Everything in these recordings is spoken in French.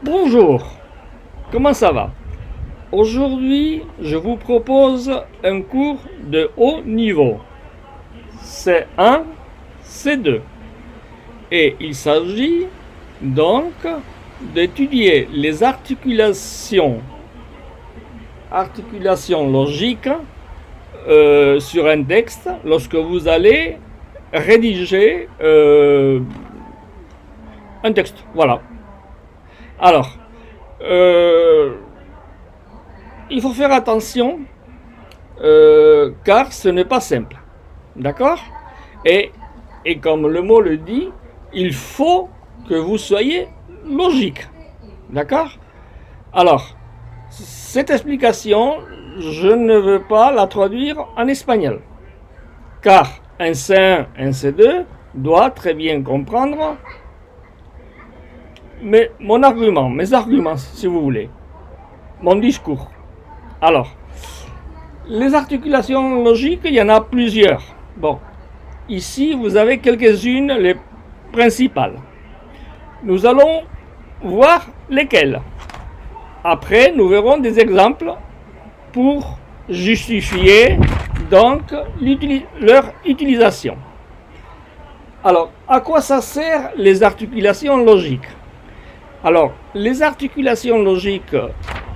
Bonjour, comment ça va? Aujourd'hui, je vous propose un cours de haut niveau, C1, C2. Et il s'agit donc d'étudier les articulations logiques sur un texte lorsque vous allez rédiger un texte. Voilà. Alors, il faut faire attention car ce n'est pas simple. D'accord? et comme le mot le dit, il faut que vous soyez logique. D'accord? Alors, cette explication, je ne veux pas la traduire en espagnol. Car un C1, un C2 doit très bien comprendre mes arguments, si vous voulez, mon discours. Alors, les articulations logiques, il y en a plusieurs. Bon, ici, vous avez quelques-unes, les principales. Nous allons voir lesquelles. Après, nous verrons des exemples pour justifier donc leur utilisation. Alors, à quoi ça sert les articulations logiques? Alors, les articulations logiques,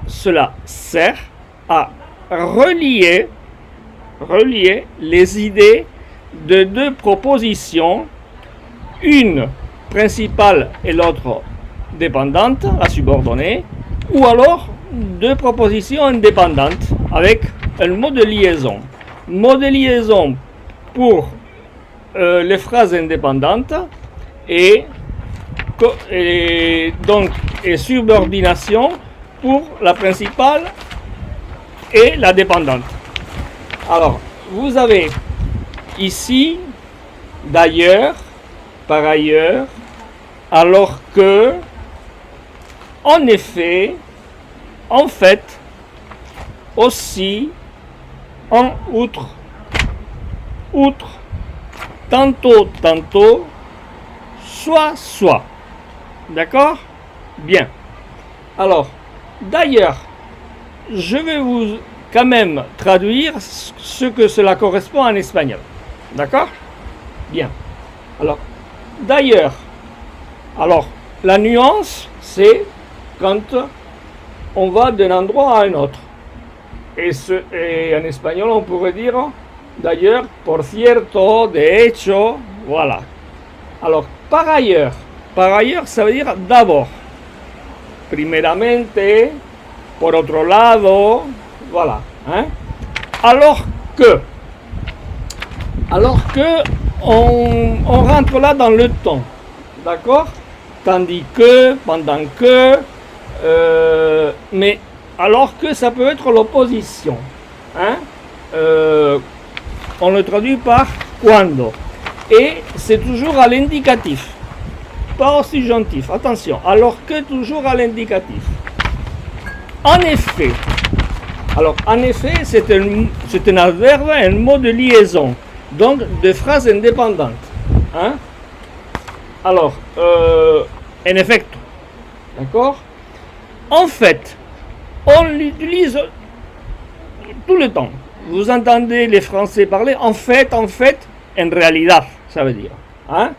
cela sert à relier les idées de deux propositions, une principale et l'autre dépendante, la subordonnée, ou alors deux propositions indépendantes avec un mot de liaison. Mot de liaison pour les phrases indépendantes et subordination pour la principale et la dépendante. Alors, vous avez ici d'ailleurs, par ailleurs, alors que, en effet, en fait, aussi, en outre, tantôt, soit. D'accord? Bien. Alors, d'ailleurs, je vais vous quand même traduire ce que cela correspond en espagnol. D'accord? Bien. Alors, d'ailleurs, la nuance, c'est quand on va d'un endroit à un autre. Et en espagnol, on pourrait dire, d'ailleurs, por cierto, de hecho, voilà. Alors, par ailleurs, ça veut dire d'abord. Primeramente, por otro lado, voilà. Hein? Alors que, on rentre là dans le ton. D'accord? Tandis que, pendant que, mais alors que ça peut être l'opposition. Hein? On le traduit par cuando. Et c'est toujours à l'indicatif. Pas au subjonctif. Attention. Alors que toujours à l'indicatif. En effet. Alors, en effet, c'est un adverbe, un mot de liaison. Donc, de phrases indépendantes. Hein? Alors, en effet. D'accord? En fait, on l'utilise tout le temps. Vous entendez les Français parler en fait, en realidad, ça veut dire. Hein?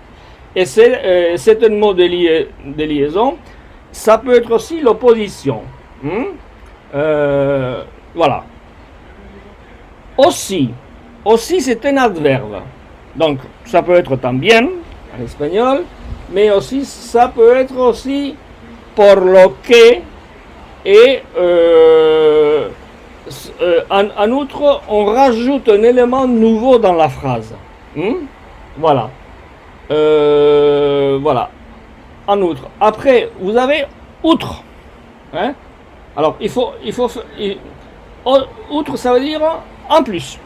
Et c'est un mot de liaison. Ça peut être aussi l'opposition. Voilà. Aussi, c'est un adverbe. Donc, ça peut être también, en espagnol, mais aussi, ça peut être aussi por lo que, et en outre, on rajoute un élément nouveau dans la phrase. Voilà. Voilà. En outre. Après, vous avez outre. Hein? Alors, outre, ça veut dire en plus.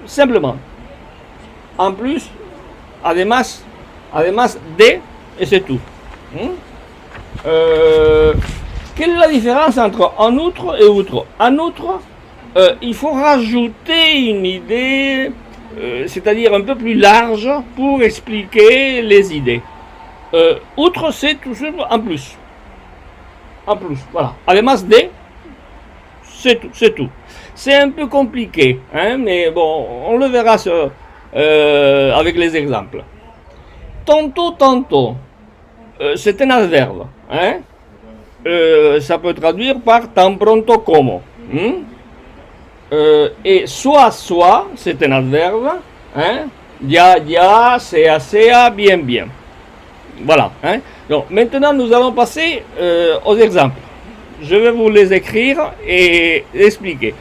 Simplement. En plus, además de, et c'est tout. Quelle est la différence entre en outre et outre? En outre, il faut rajouter une idée, c'est-à-dire un peu plus large, pour expliquer les idées. Outre, c'est toujours en plus. en plus. Voilà. Además de, c'est tout. C'est un peu compliqué, hein, mais bon, on le verra avec les exemples. Tanto, c'est un adverbe. Hein. Ça peut traduire par tan pronto como. Et soit, c'est un adverbe. Hein. Ya, sea, bien. Voilà. Hein. Donc, maintenant, nous allons passer aux exemples. Je vais vous les écrire et expliquer.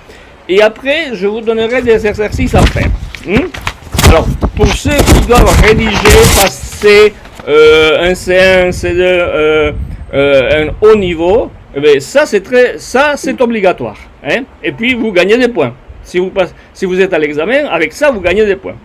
Et après, je vous donnerai des exercices à faire. Alors, pour ceux qui doivent rédiger, passer un C1, C2, un haut niveau, eh bien, ça c'est obligatoire. Hein. Et puis, vous gagnez des points. Si vous êtes à l'examen, avec ça, vous gagnez des points.